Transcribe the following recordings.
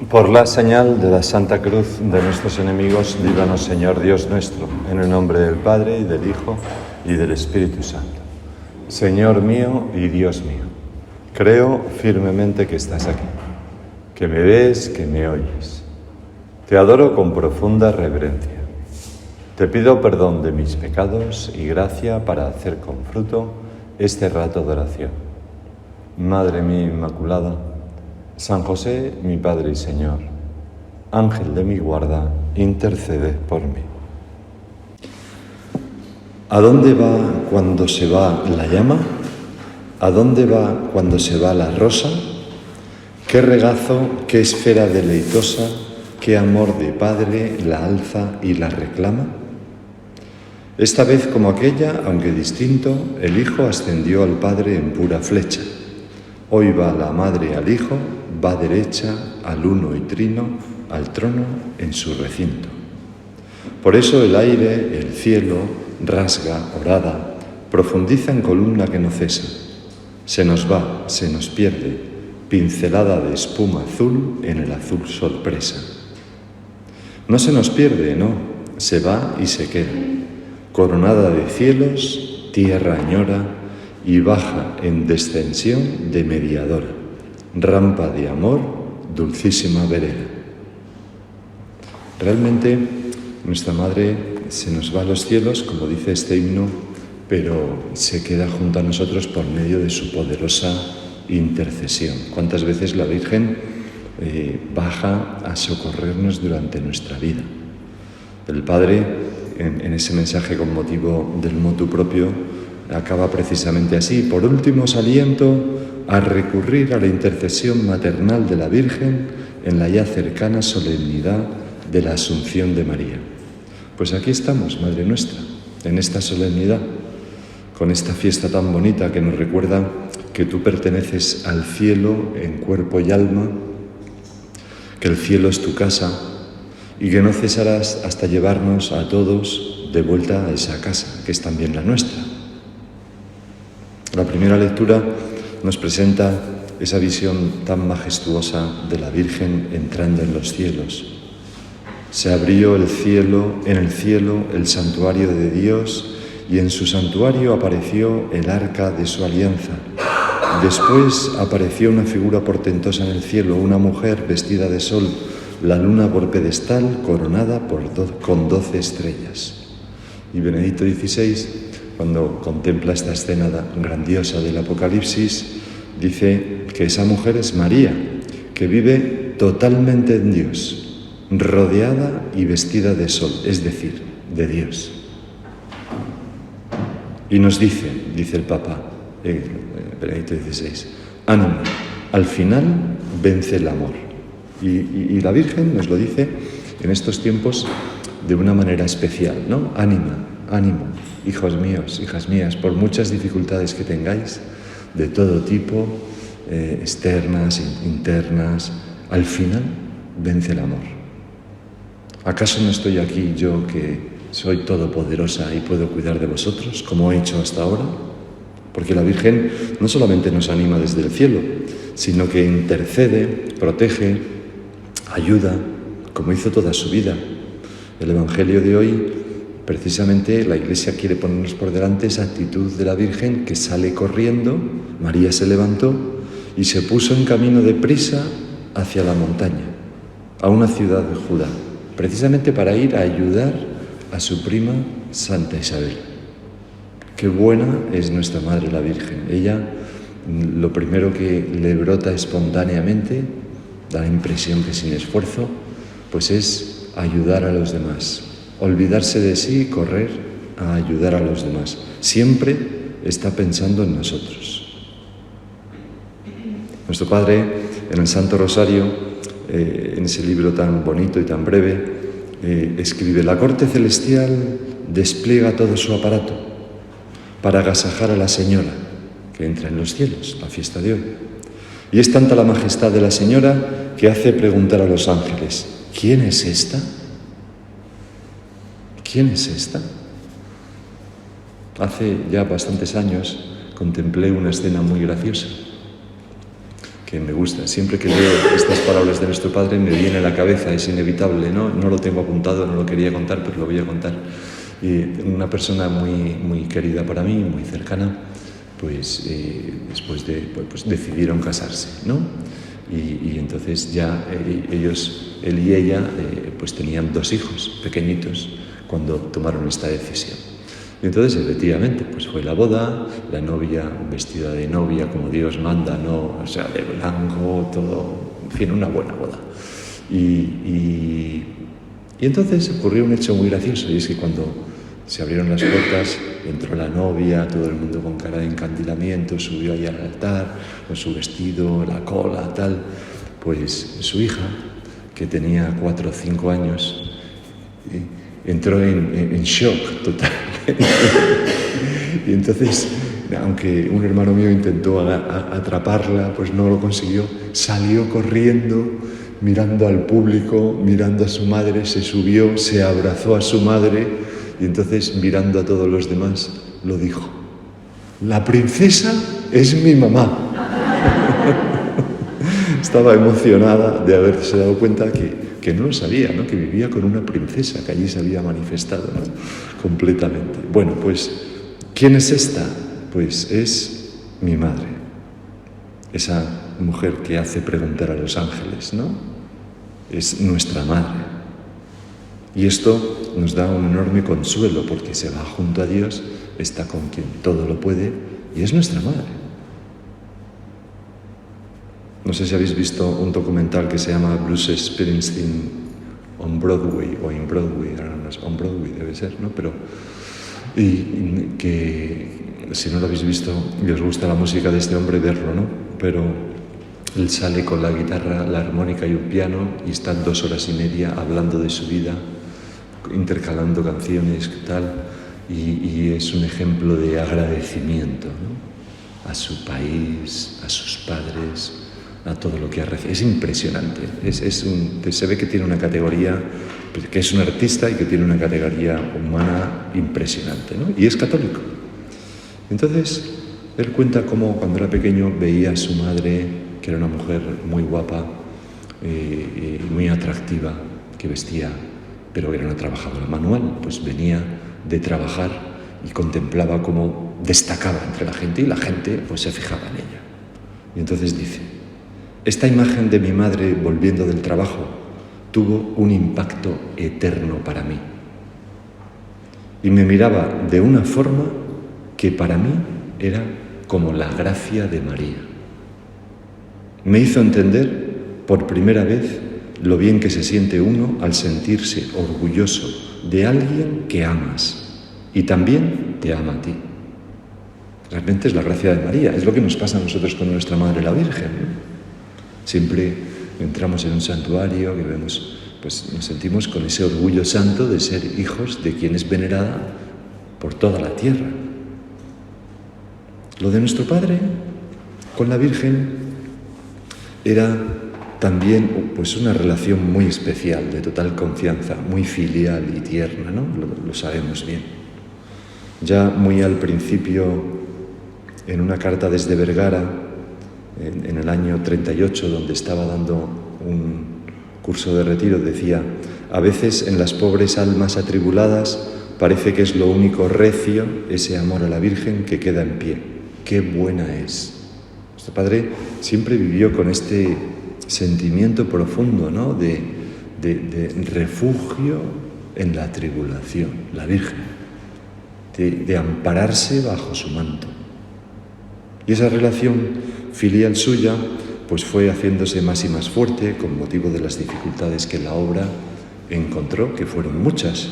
Por la señal de la Santa Cruz de nuestros enemigos, líbranos, Señor Dios nuestro, en el nombre del Padre, y del Hijo, y del Espíritu Santo. Señor mío y Dios mío, creo firmemente que estás aquí, que me ves, que me oyes. Te adoro con profunda reverencia. Te pido perdón de mis pecados y gracia para hacer con fruto este rato de oración. Madre mía Inmaculada, San José, mi Padre y Señor, Ángel de mi guarda, intercede por mí. ¿A dónde va cuando se va la llama? ¿A dónde va cuando se va la rosa? ¿Qué regazo, qué esfera deleitosa, qué amor de padre la alza y la reclama? Esta vez como aquella, aunque distinto, el Hijo ascendió al Padre en pura flecha. Hoy va la Madre al Hijo, va derecha al uno y trino, al trono en su recinto. Por eso el aire, el cielo, rasga, horada, profundiza en columna que no cesa. Se nos va, se nos pierde, pincelada de espuma azul en el azul sorpresa. No se nos pierde, no, se va y se queda. Coronada de cielos, tierra añora y baja en descensión de mediadora, rampa de amor, dulcísima vereda. Realmente nuestra Madre se nos va a los cielos, como dice este himno, pero se queda junto a nosotros por medio de su poderosa intercesión. ¿Cuántas veces la Virgen baja a socorrernos durante nuestra vida? El Padre, en ese mensaje con motivo del motu propio, acaba precisamente así: por último os aliento a recurrir a la intercesión maternal de la Virgen en la ya cercana solemnidad de la Asunción de María. Pues aquí estamos, Madre nuestra, en esta solemnidad, con esta fiesta tan bonita que nos recuerda que tú perteneces al cielo en cuerpo y alma, que el cielo es tu casa y que no cesarás hasta llevarnos a todos de vuelta a esa casa, que es también la nuestra. La primera lectura nos presenta esa visión tan majestuosa de la Virgen entrando en los cielos. Se abrió el cielo, en el cielo, el santuario de Dios, y en su santuario apareció el arca de su alianza. Después apareció una figura portentosa en el cielo, una mujer vestida de sol, la luna por pedestal, coronada con 12 estrellas. Y Benedicto XVI, cuando contempla esta escena grandiosa del Apocalipsis, dice que esa mujer es María, que vive totalmente en Dios, rodeada y vestida de sol, es decir, de Dios. Y nos dice el Papa Benedicto XVI, ánimo, al final vence el amor. Y la Virgen nos lo dice en estos tiempos de una manera especial, ¿no? Ánimo, hijos míos, hijas mías, por muchas dificultades que tengáis, de todo tipo, externas, internas, al final vence el amor. ¿Acaso no estoy aquí yo, que soy todopoderosa y puedo cuidar de vosotros, como he hecho hasta ahora? Porque la Virgen no solamente nos anima desde el cielo, sino que intercede, protege, ayuda, como hizo toda su vida. El Evangelio de hoy, precisamente, la Iglesia quiere ponernos por delante esa actitud de la Virgen que sale corriendo. María se levantó y se puso en camino de prisa hacia la montaña, a una ciudad de Judá, precisamente para ir a ayudar a su prima Santa Isabel. Qué buena es nuestra Madre la Virgen. Ella, lo primero que le brota espontáneamente, da la impresión que sin esfuerzo, pues es ayudar a los demás, olvidarse de sí y correr a ayudar a los demás. Siempre está pensando en nosotros. Nuestro Padre, en el Santo Rosario, en ese libro tan bonito y tan breve, escribe: la corte celestial despliega todo su aparato para agasajar a la Señora, que entra en los cielos, la fiesta de hoy. Y es tanta la majestad de la Señora que hace preguntar a los ángeles: ¿quién es esta? ¿Quién es esta? Hace ya bastantes años contemplé una escena muy graciosa, que me gusta. Siempre que leo estas palabras de nuestro Padre me viene a la cabeza, es inevitable, ¿no? No lo tengo apuntado, no lo quería contar, pero lo voy a contar. Y una persona muy querida para mí, muy cercana, pues después pues decidieron casarse, ¿no? Y entonces ya él y ella, pues tenían 2 hijos pequeñitos cuando tomaron esta decisión. Y entonces, efectivamente, pues fue la boda, la novia vestida de novia como Dios manda, ¿no? O sea, de blanco, todo, en fin, una buena boda. Y entonces ocurrió un hecho muy gracioso, y es que cuando se abrieron las puertas, entró la novia, todo el mundo con cara de encandilamiento, subió ahí al altar, con su vestido, la cola, tal. Pues su hija, que tenía 4 o 5 años, entró en shock total. Y entonces, aunque un hermano mío intentó atraparla, pues no lo consiguió, salió corriendo, mirando al público, mirando a su madre, se subió, se abrazó a su madre y entonces, mirando a todos los demás, lo dijo: «La princesa es mi mamá». Estaba emocionada de haberse dado cuenta que no lo sabía, ¿no? Que vivía con una princesa que allí se había manifestado, ¿no? Completamente. Bueno, pues, ¿quién es esta? Pues es mi madre, esa mujer que hace preguntar a los ángeles, ¿no? Es nuestra madre. Y esto nos da un enorme consuelo porque se va junto a Dios, está con quien todo lo puede y es nuestra madre. No sé si habéis visto un documental que se llama Bruce Springsteen on Broadway o in Broadway, on Broadway debe ser, ¿no? Pero, y que si no lo habéis visto y os gusta la música de este hombre, verlo, ¿no? Pero él sale con la guitarra, la armónica y un piano y están 2 horas y media hablando de su vida, intercalando canciones, tal, y es un ejemplo de agradecimiento, ¿no? A su país, a sus padres, a todo lo que ha recibido. Es impresionante. Se ve que tiene una categoría, que es un artista y que tiene una categoría humana impresionante, ¿no? Y es católico. Entonces, él cuenta cómo cuando era pequeño veía a su madre, que era una mujer muy guapa, muy atractiva, que vestía, pero era una trabajadora manual, pues venía de trabajar y contemplaba cómo destacaba entre la gente y la gente pues se fijaba en ella. Y entonces dice: esta imagen de mi madre volviendo del trabajo tuvo un impacto eterno para mí. Y me miraba de una forma que para mí era como la gracia de María. Me hizo entender por primera vez lo bien que se siente uno al sentirse orgulloso de alguien que amas y también te ama a ti. Realmente es la gracia de María, es lo que nos pasa a nosotros con nuestra Madre la Virgen, ¿no? Siempre entramos en un santuario que vemos, pues nos sentimos con ese orgullo santo de ser hijos de quien es venerada por toda la tierra. Lo de nuestro Padre con la Virgen era también pues una relación muy especial, de total confianza, muy filial y tierna, ¿no? Lo sabemos bien. Ya muy al principio, en una carta desde Vergara, en el año 38, donde estaba dando un curso de retiro, decía: a veces en las pobres almas atribuladas parece que es lo único recio ese amor a la Virgen que queda en pie. ¡Qué buena es! Nuestro Padre siempre vivió con este sentimiento profundo, ¿no? de refugio en la tribulación, la Virgen, de ampararse bajo su manto. Y esa relación filial suya pues fue haciéndose más y más fuerte con motivo de las dificultades que la obra encontró, que fueron muchas.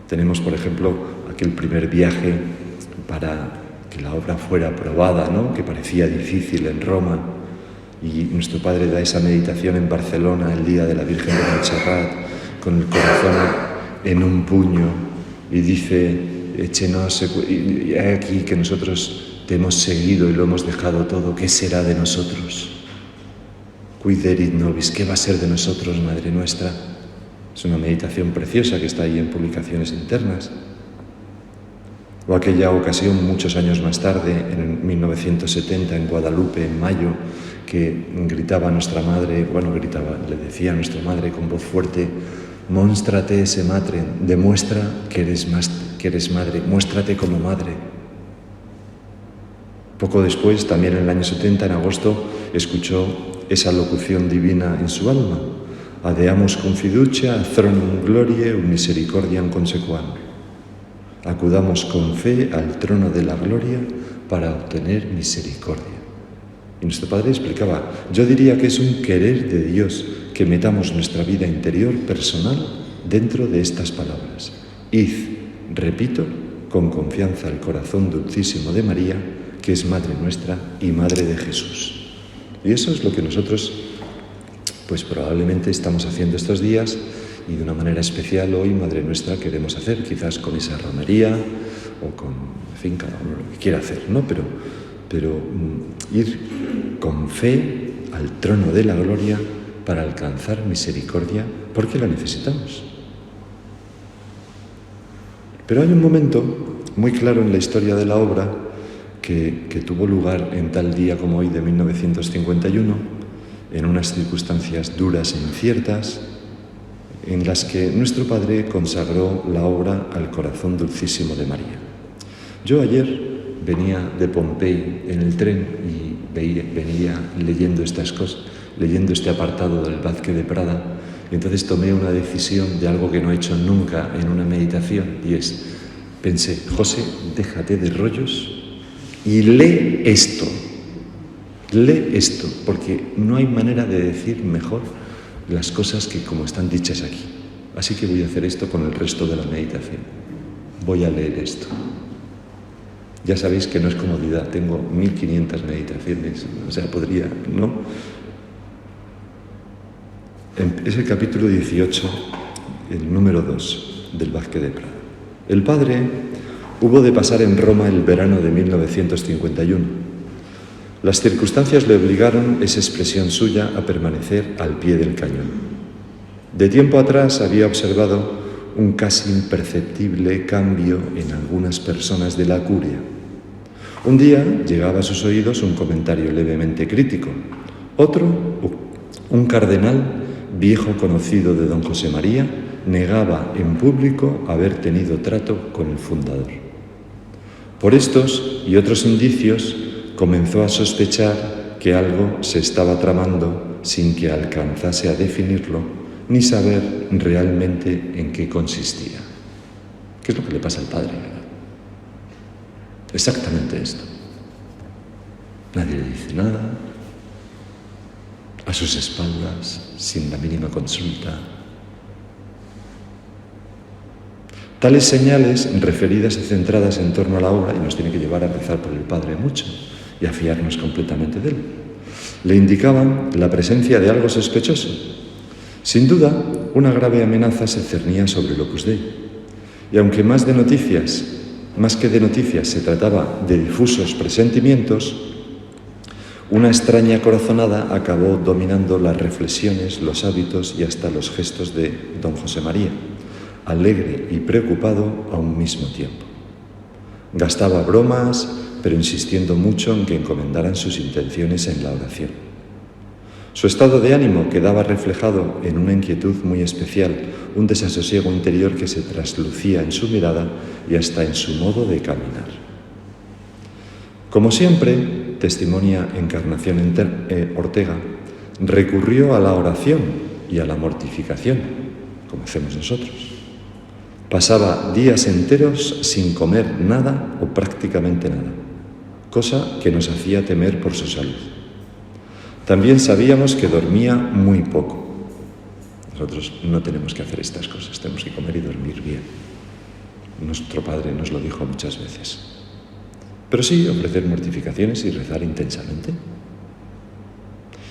Tenemos, por ejemplo, aquel primer viaje para que la obra fuera aprobada, ¿no? Que parecía difícil en Roma, y nuestro Padre da esa meditación en Barcelona el día de la Virgen de Montserrat, con el corazón en un puño, y dice: échenos, y hay aquí que nosotros te hemos seguido y lo hemos dejado todo, ¿qué será de nosotros? Cuiderit nobis, ¿qué va a ser de nosotros, Madre nuestra? Es una meditación preciosa que está ahí en Publicaciones Internas. O aquella ocasión, muchos años más tarde, en 1970, en Guadalupe, en mayo, que gritaba a nuestra madre, le decía a nuestra madre con voz fuerte: «Mónstrate ese madre, demuestra que eres madre, muéstrate como madre». Poco después, también en el año 70, en agosto, escuchó esa locución divina en su alma: «Adeamus con fiducia, thronum gloriae, misericordiam consequam». Acudamos con fe al trono de la gloria para obtener misericordia. Y nuestro Padre explicaba: yo diría que es un querer de Dios que metamos nuestra vida interior, personal, dentro de estas palabras. Id, repito, con confianza al corazón dulcísimo de María, que es Madre nuestra y Madre de Jesús. Y eso es lo que nosotros, pues probablemente estamos haciendo estos días, y de una manera especial hoy, Madre nuestra, queremos hacer, quizás con esa romería o con, en fin, cada uno lo que quiera hacer, ¿no? Pero ir con fe al trono de la gloria para alcanzar misericordia, porque la necesitamos. Pero hay un momento muy claro en la historia de la obra que tuvo lugar en tal día como hoy de 1951, en unas circunstancias duras e inciertas, en las que nuestro Padre consagró la obra al corazón dulcísimo de María. Yo ayer venía de Pompey en el tren y venía leyendo estas cosas, leyendo este apartado del Vázquez de Prada, y entonces tomé una decisión de algo que no he hecho nunca en una meditación, y pensé: José, déjate de rollos y lee esto, porque no hay manera de decir mejor las cosas que como están dichas aquí. Así que voy a hacer esto con el resto de la meditación. Voy a leer esto. Ya sabéis que no es comodidad, tengo 1500 meditaciones, o sea, podría, ¿no? Es el capítulo 18, el número 2 del Vázquez de Prada. El padre hubo de pasar en Roma el verano de 1951. Las circunstancias le obligaron, es expresión suya, a permanecer al pie del cañón. De tiempo atrás había observado un casi imperceptible cambio en algunas personas de la curia. Un día llegaba a sus oídos un comentario levemente crítico. Otro, un cardenal, viejo conocido de don José María, negaba en público haber tenido trato con el fundador. Por estos y otros indicios, comenzó a sospechar que algo se estaba tramando sin que alcanzase a definirlo ni saber realmente en qué consistía. ¿Qué es lo que le pasa al padre? Exactamente esto. Nadie le dice nada, a sus espaldas, sin la mínima consulta. Tales señales referidas y centradas en torno a la obra, y nos tiene que llevar a rezar por el Padre mucho y a fiarnos completamente de él, le indicaban la presencia de algo sospechoso. Sin duda, una grave amenaza se cernía sobre el Opus Dei, y aunque más que de noticias se trataba de difusos presentimientos, una extraña corazonada acabó dominando las reflexiones, los hábitos y hasta los gestos de don José María, alegre y preocupado a un mismo tiempo. Gastaba bromas, pero insistiendo mucho en que encomendaran sus intenciones en la oración. Su estado de ánimo quedaba reflejado en una inquietud muy especial, un desasosiego interior que se traslucía en su mirada y hasta en su modo de caminar. Como siempre, testimonia Encarnación Ortega, recurrió a la oración y a la mortificación, como hacemos nosotros. Pasaba días enteros sin comer nada o prácticamente nada, cosa que nos hacía temer por su salud. También sabíamos que dormía muy poco. Nosotros no tenemos que hacer estas cosas, tenemos que comer y dormir bien. Nuestro Padre nos lo dijo muchas veces. Pero sí ofrecer mortificaciones y rezar intensamente.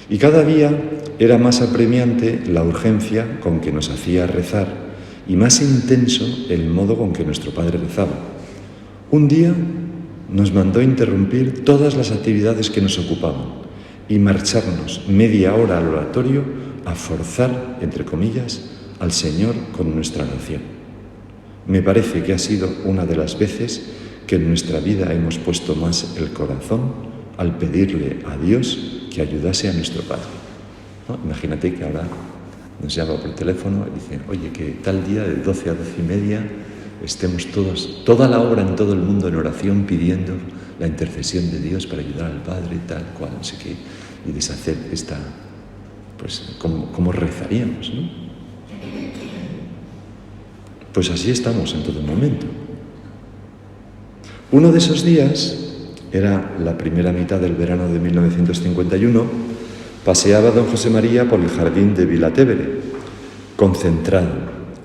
Y cada día era más apremiante la urgencia con que nos hacía rezar y más intenso el modo con que nuestro Padre rezaba. Un día nos mandó interrumpir todas las actividades que nos ocupaban y marcharnos media hora al oratorio a forzar, entre comillas, al Señor con nuestra oración. Me parece que ha sido una de las veces que en nuestra vida hemos puesto más el corazón al pedirle a Dios que ayudase a nuestro Padre, ¿no? Imagínate que ahora nos llama por teléfono y dice, oye, que tal día de 12 a 12:30 estemos todos, toda la obra en todo el mundo en oración pidiendo la intercesión de Dios para ayudar al Padre, tal cual, no sé qué, y deshacer esta, pues, ¿cómo rezaríamos, no? Pues así estamos en todo momento. Uno de esos días, era la primera mitad del verano de 1951, paseaba don José María por el jardín de Vilatevere, concentrado,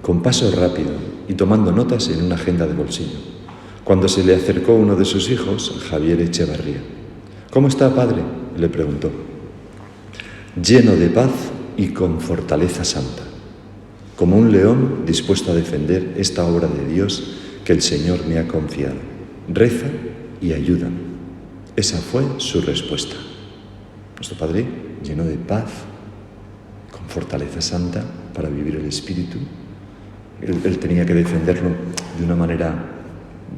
con paso rápido y tomando notas en una agenda de bolsillo, cuando se le acercó uno de sus hijos, Javier Echevarría. «¿Cómo está, padre?», le preguntó. «Lleno de paz y con fortaleza santa, como un león dispuesto a defender esta obra de Dios que el Señor me ha confiado. Reza y ayuda». Esa fue su respuesta. Nuestro Padre, lleno de paz, con fortaleza santa para vivir el Espíritu. Él tenía que defenderlo de una manera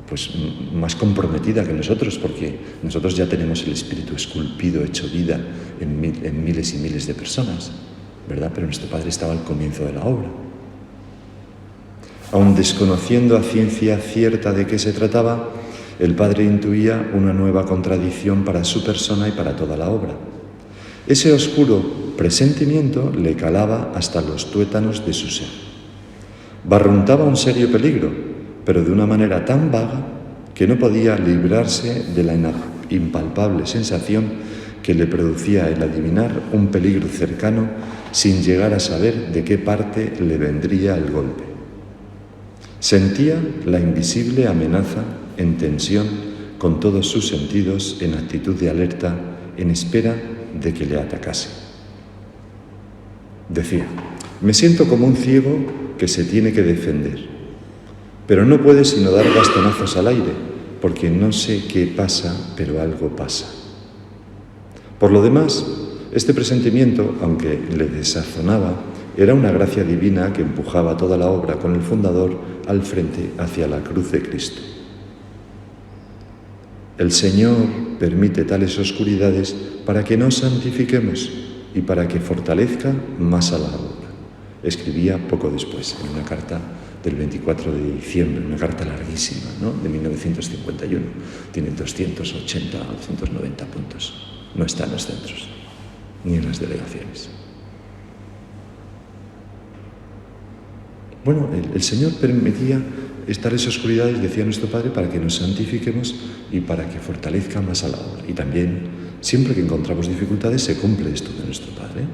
pues, más comprometida que nosotros, porque nosotros ya tenemos el Espíritu esculpido, hecho vida en miles y miles de personas, ¿verdad? Pero nuestro Padre estaba al comienzo de la obra. Aun desconociendo a ciencia cierta de qué se trataba, el Padre intuía una nueva contradicción para su persona y para toda la obra. Ese oscuro presentimiento le calaba hasta los tuétanos de su ser. Barruntaba un serio peligro, pero de una manera tan vaga que no podía librarse de la impalpable sensación que le producía el adivinar un peligro cercano sin llegar a saber de qué parte le vendría el golpe. Sentía la invisible amenaza en tensión con todos sus sentidos en actitud de alerta, en espera de que le atacase. Decía, me siento como un ciego que se tiene que defender, pero no puede sino dar bastonazos al aire, porque no sé qué pasa, pero algo pasa. Por lo demás, este presentimiento, aunque le desazonaba, era una gracia divina que empujaba toda la obra con el fundador al frente hacia la cruz de Cristo. El Señor permite tales oscuridades para que nos santifiquemos y para que fortalezca más a la obra. Escribía poco después, en una carta del 24 de diciembre, una carta larguísima, ¿no?, de 1951. Tiene 280 o 290 puntos. No está en los centros, ni en las delegaciones. Bueno, el Señor permitía tales oscuridades, decía nuestro Padre, para que nos santifiquemos y para que fortalezca más a la obra. Y también, siempre que encontramos dificultades, se cumple esto de nuestro Padre.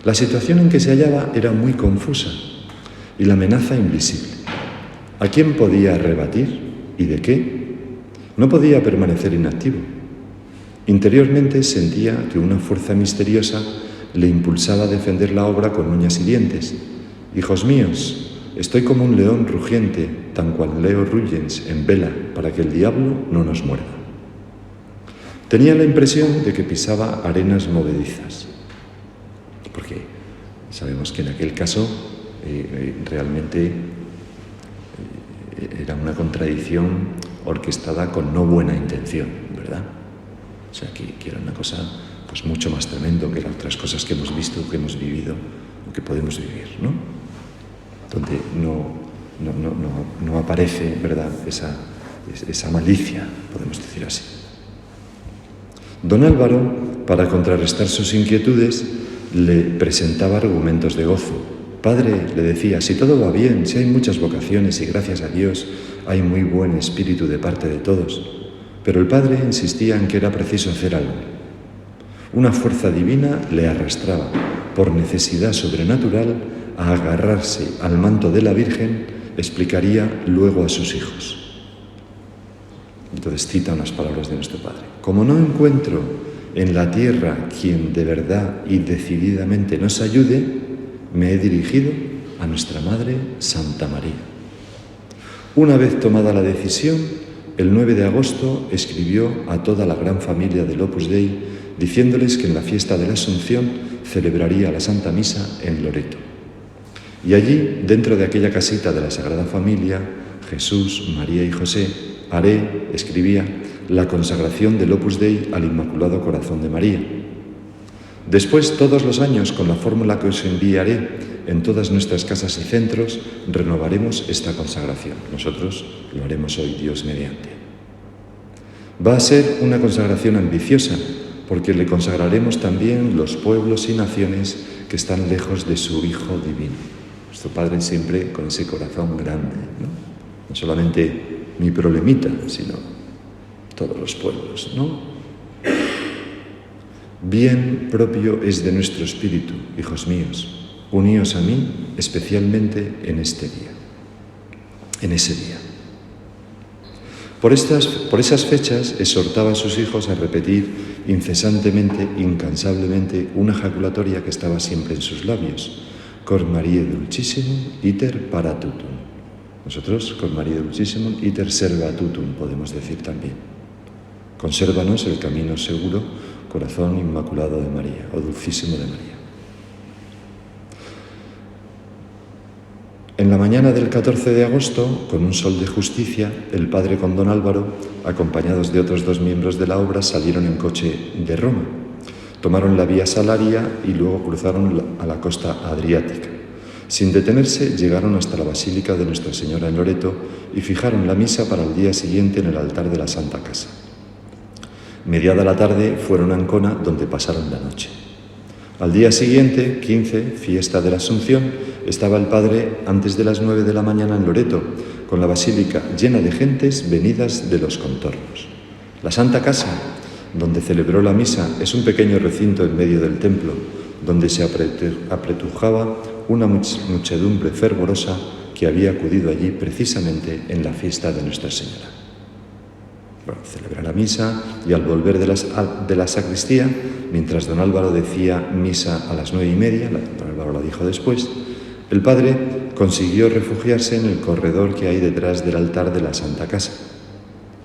La situación en que se hallaba era muy confusa y la amenaza invisible. ¿A quién podía rebatir y de qué? No podía permanecer inactivo. Interiormente sentía que una fuerza misteriosa le impulsaba a defender la obra con uñas y dientes. Hijos míos, estoy como un león rugiente, tan cual Leo Ruyens en vela, para que el diablo no nos muerda. Tenía la impresión de que pisaba arenas movedizas, porque sabemos que en aquel caso realmente era una contradicción orquestada con no buena intención, ¿verdad? O sea, que era una cosa pues mucho más tremendo que las otras cosas que hemos visto, que hemos vivido o que podemos vivir, ¿no? Donde no aparece, ¿verdad?, esa malicia, podemos decir así. Don Álvaro, para contrarrestar sus inquietudes, le presentaba argumentos de gozo. Padre, le decía, si todo va bien, si hay muchas vocaciones y gracias a Dios hay muy buen espíritu de parte de todos. Pero el Padre insistía en que era preciso hacer algo. Una fuerza divina le arrastraba, por necesidad sobrenatural, a agarrarse al manto de la Virgen, explicaría luego a sus hijos. Entonces cita unas palabras de nuestro Padre. Como no encuentro en la tierra quien de verdad y decididamente nos ayude, me he dirigido a nuestra Madre Santa María. Una vez tomada la decisión, el 9 de agosto escribió a toda la gran familia del Opus Dei diciéndoles que en la fiesta de la Asunción celebraría la Santa Misa en Loreto. Y allí, dentro de aquella casita de la Sagrada Familia, Jesús, María y José, haré, escribía, la consagración del Opus Dei al Inmaculado Corazón de María. Después, todos los años, con la fórmula que os enviaré en todas nuestras casas y centros, renovaremos esta consagración. Nosotros lo haremos hoy, Dios mediante. Va a ser una consagración ambiciosa, porque le consagraremos también los pueblos y naciones que están lejos de su Hijo Divino. Nuestro Padre siempre con ese corazón grande, ¿no? No solamente mi problemita, sino todos los pueblos, ¿no? Bien propio es de nuestro espíritu, hijos míos, uníos a mí especialmente en este día, en ese día. Por esas fechas exhortaba a sus hijos a repetir incesantemente, incansablemente, una jaculatoria que estaba siempre en sus labios: Cor Mariae Dulcissimum iter para tutum. Nosotros, Cor Mariae Dulcissimum iter serva tutum, podemos decir también. Consérvanos el camino seguro, corazón inmaculado de María, o dulcísimo de María. En la mañana del 14 de agosto, con un sol de justicia, el padre con don Álvaro, acompañados de otros 2 miembros de la obra, salieron en coche de Roma. Tomaron la vía Salaria y luego cruzaron a la costa adriática. Sin detenerse, llegaron hasta la Basílica de Nuestra Señora en Loreto y fijaron la misa para el día siguiente en el altar de la Santa Casa. Mediada la tarde, fueron a Ancona, donde pasaron la noche. Al día siguiente, 15, fiesta de la Asunción, estaba el padre antes de las 9 de la mañana en Loreto, con la basílica llena de gentes venidas de los contornos. La Santa Casa, donde celebró la misa, es un pequeño recinto en medio del templo, donde se apretujaba una muchedumbre fervorosa que había acudido allí precisamente en la fiesta de Nuestra Señora. Bueno, celebra la misa y al volver de la sacristía, mientras don Álvaro decía misa a las 9:30, don Álvaro la dijo después, el padre consiguió refugiarse en el corredor que hay detrás del altar de la Santa Casa.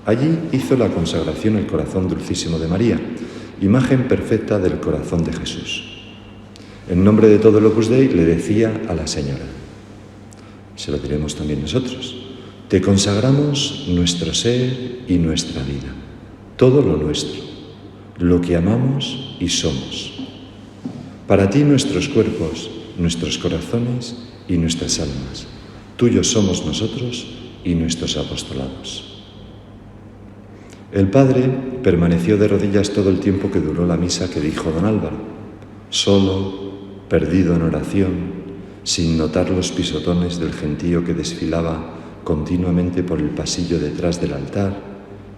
Allí hizo la consagración el corazón dulcísimo de María, imagen perfecta del corazón de Jesús. En nombre de todo el Opus Dei le decía a la señora, se lo diremos también nosotros: te consagramos nuestro ser y nuestra vida, todo lo nuestro, lo que amamos y somos. Para ti nuestros cuerpos, nuestros corazones y nuestras almas. Tuyos somos nosotros y nuestros apostolados. El padre permaneció de rodillas todo el tiempo que duró la misa que dijo don Álvaro, solo, perdido en oración, sin notar los pisotones del gentío que desfilaba continuamente por el pasillo detrás del altar,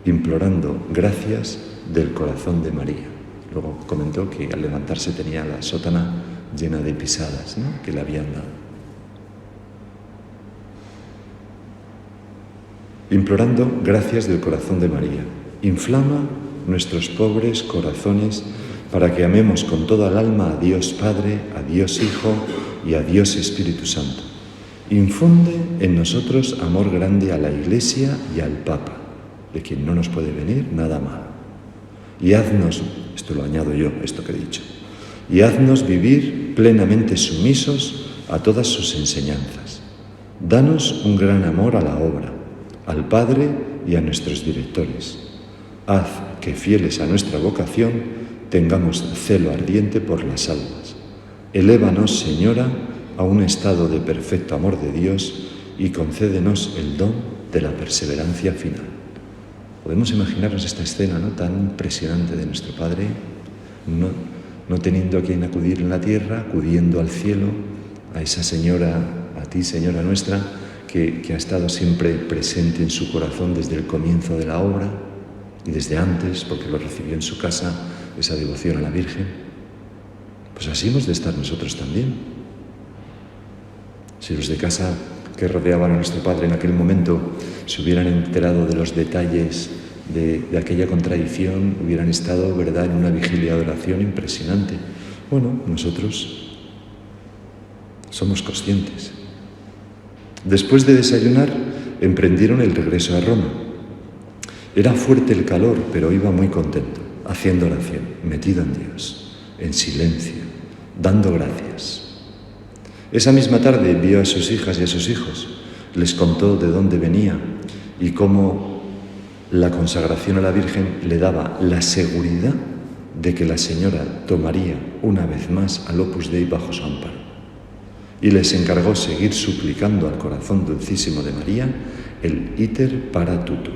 implorando gracias del corazón de María. Luego comentó que al levantarse tenía la sotana llena de pisadas, ¿no?, que le habían dado. Implorando gracias del corazón de María. Inflama nuestros pobres corazones para que amemos con toda el alma a Dios Padre, a Dios Hijo y a Dios Espíritu Santo. Infunde en nosotros amor grande a la Iglesia y al Papa, de quien no nos puede venir nada malo. Y haznos, esto lo añado yo, esto que he dicho, y haznos vivir plenamente sumisos a todas sus enseñanzas. Danos un gran amor a la obra, al Padre y a nuestros directores. Haz que, fieles a nuestra vocación, tengamos celo ardiente por las almas. Elévanos, Señora, a un estado de perfecto amor de Dios y concédenos el don de la perseverancia final. Podemos imaginarnos esta escena, ¿no?, tan impresionante de nuestro Padre, no teniendo a quien acudir en la tierra, acudiendo al cielo, a esa señora, a ti, Señora nuestra, que ha estado siempre presente en su corazón desde el comienzo de la obra y desde antes, porque lo recibió en su casa, esa devoción a la Virgen. Pues así hemos de estar nosotros también. Si los de casa que rodeaban a nuestro Padre en aquel momento se hubieran enterado de los detalles de aquella contradicción, hubieran estado, ¿verdad?, en una vigilia de oración impresionante. Bueno, nosotros somos conscientes. Después de desayunar, emprendieron el regreso a Roma. Era fuerte el calor, pero iba muy contento, haciendo oración, metido en Dios, en silencio, dando gracias. Esa misma tarde vio a sus hijas y a sus hijos, les contó de dónde venía y cómo La consagración a la Virgen le daba la seguridad de que la Señora tomaría una vez más al Opus Dei bajo su amparo. Y les encargó seguir suplicando al corazón dulcísimo de María el iter para tutum.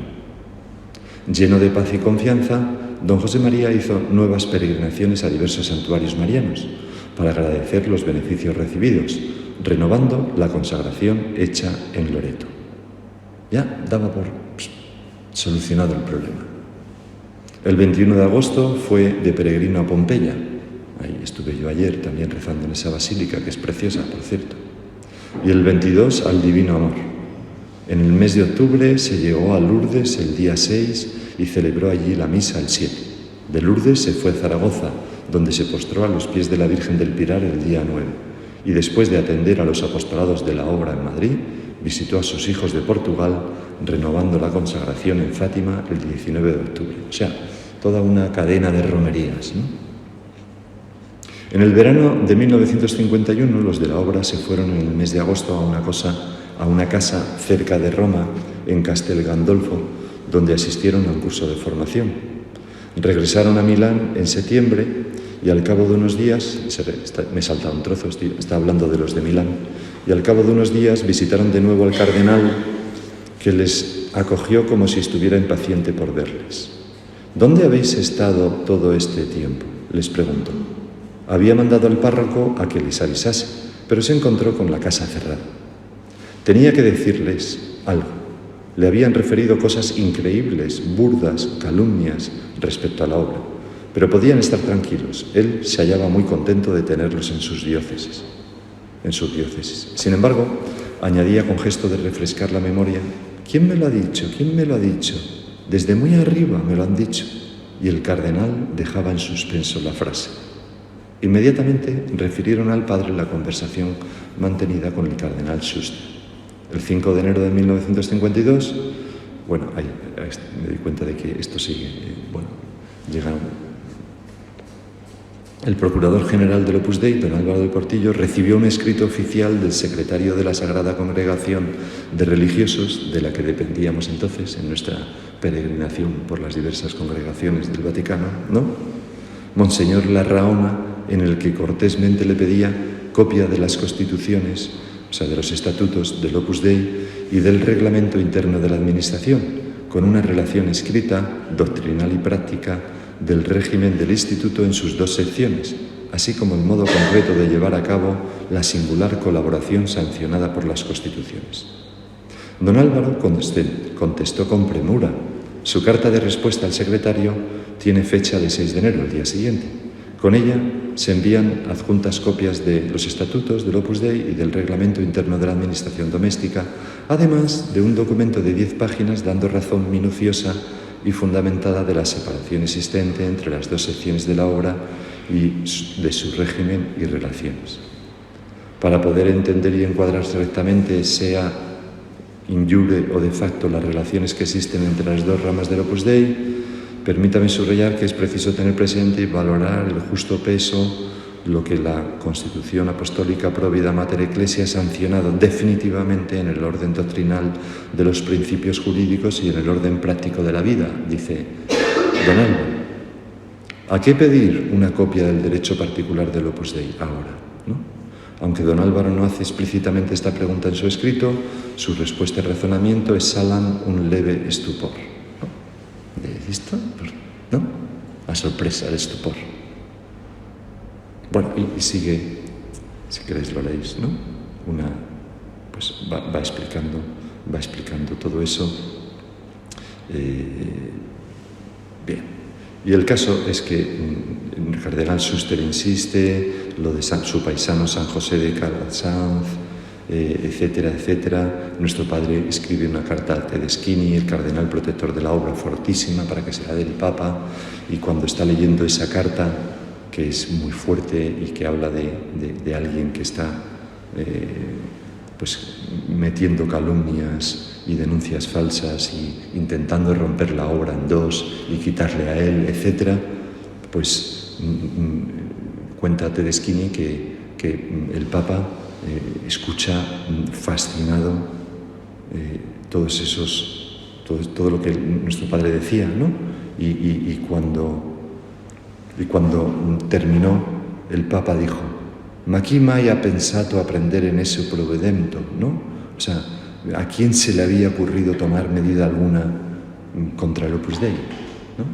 Lleno de paz y confianza, don José María hizo nuevas peregrinaciones a diversos santuarios marianos para agradecer los beneficios recibidos, renovando la consagración hecha en Loreto. Ya daba por solucionado el problema. El 21 de agosto fue de peregrino a Pompeya. Ahí estuve yo ayer también rezando en esa basílica, que es preciosa, por cierto. Y el 22 al Divino Amor. En el mes de octubre se llegó a Lourdes el día 6 y celebró allí la misa el 7. De Lourdes se fue a Zaragoza, donde se postró a los pies de la Virgen del Pilar el día 9. Y después de atender a los apostolados de la obra en Madrid, visitó a sus hijos de Portugal, renovando la consagración en Fátima el 19 de octubre. O sea, toda una cadena de romerías, ¿no? En el verano de 1951, los de la obra se fueron en el mes de agosto a una casa cerca de Roma, en Castel Gandolfo, donde asistieron a un curso de formación. Regresaron a Milán en septiembre y al cabo de unos días, me he saltado un trozo, está hablando de los de Milán, y al cabo de unos días visitaron de nuevo al cardenal, que les acogió como si estuviera impaciente por verles. ¿Dónde habéis estado todo este tiempo?, les preguntó. Había mandado al párroco a que les avisase, pero se encontró con la casa cerrada. Tenía que decirles algo. Le habían referido cosas increíbles, burdas, calumnias respecto a la obra, pero podían estar tranquilos. Él se hallaba muy contento de tenerlos en su diócesis. Sin embargo, añadía con gesto de refrescar la memoria: ¿quién me lo ha dicho? ¿Quién me lo ha dicho? Desde muy arriba me lo han dicho. Y el cardenal dejaba en suspenso la frase. Inmediatamente refirieron al padre la conversación mantenida con el cardenal Schuster. El 5 de enero de 1952, me di cuenta de que esto sigue, llegaron. El procurador general del Opus Dei, don Álvaro del Portillo, recibió un escrito oficial del secretario de la Sagrada Congregación de Religiosos, de la que dependíamos entonces en nuestra peregrinación por las diversas congregaciones del Vaticano, ¿no? Monseñor Larraona, en el que cortésmente le pedía copia de las constituciones, o sea, de los estatutos del Opus Dei y del reglamento interno de la Administración, con una relación escrita, doctrinal y práctica del régimen del Instituto en sus dos secciones, así como el modo concreto de llevar a cabo la singular colaboración sancionada por las Constituciones. Don Álvaro contestó con premura. Su carta de respuesta al secretario tiene fecha de 6 de enero, el día siguiente. Con ella se envían adjuntas copias de los estatutos del Opus Dei y del reglamento interno de la Administración doméstica, además de un documento de 10 páginas dando razón minuciosa y fundamentada de la separación existente entre las dos secciones de la obra y de su régimen y relaciones. Para poder entender y encuadrarse rectamente, sea in iure o de facto, las relaciones que existen entre las dos ramas del Opus Dei, permítame subrayar que es preciso tener presente y valorar el justo peso, lo que la Constitución Apostólica Pro Vida Mater Ecclesia ha sancionado definitivamente en el orden doctrinal de los principios jurídicos y en el orden práctico de la vida, dice don Álvaro. ¿A qué pedir una copia del derecho particular del Opus Dei ahora, ¿no? Aunque don Álvaro no hace explícitamente esta pregunta en su escrito, su respuesta y razonamiento exhalan un leve estupor. ¿Listo? ¿No? La sorpresa, el estupor. Bueno, y sigue, si queréis lo leéis, ¿no? Va explicando todo eso. Bien. Y el caso es que el cardenal Schuster insiste, lo de su paisano San José de Calazans, etcétera, etcétera. Nuestro padre escribe una carta a Tedeschini, el cardenal protector de la obra, fortísima, para que se la dé el Papa, y cuando está leyendo esa carta, que es muy fuerte y que habla de alguien que está metiendo calumnias y denuncias falsas y intentando romper la obra en dos y quitarle a él, etcétera, pues cuenta Tedeschini que el Papa escucha fascinado todos todo lo que nuestro padre decía, ¿no? Y cuando terminó, el Papa dijo: «Ma chi mai ha pensato a aprender en ese provedento?», ¿no? O sea, ¿a quién se le había ocurrido tomar medida alguna contra el Opus Dei, ¿no?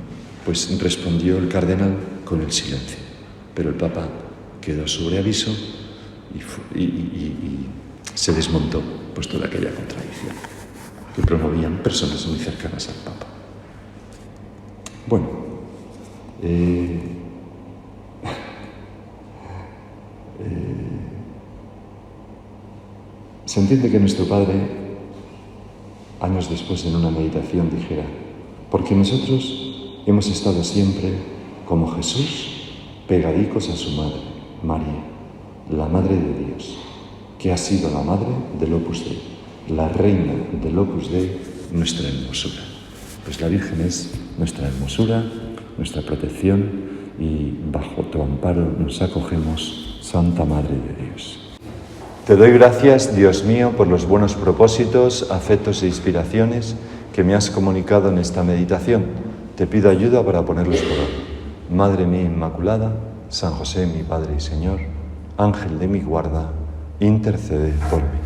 Pues respondió el cardenal con el silencio. Pero el Papa quedó sobre aviso y se desmontó pues toda aquella contradicción que promovían personas muy cercanas al Papa. Bueno, se entiende que nuestro Padre, años después en una meditación, dijera: porque nosotros hemos estado siempre, como Jesús, pegadicos a su madre, María, la Madre de Dios, que ha sido la madre del Opus Dei, la reina del Opus Dei, nuestra hermosura. Pues la Virgen es nuestra hermosura, nuestra protección, y bajo tu amparo nos acogemos, Santa Madre de Dios. Te doy gracias, Dios mío, por los buenos propósitos, afectos e inspiraciones que me has comunicado en esta meditación. Te pido ayuda para ponerlos por obra. Madre mía Inmaculada, San José, mi Padre y Señor, Ángel de mi guarda, intercede por mí.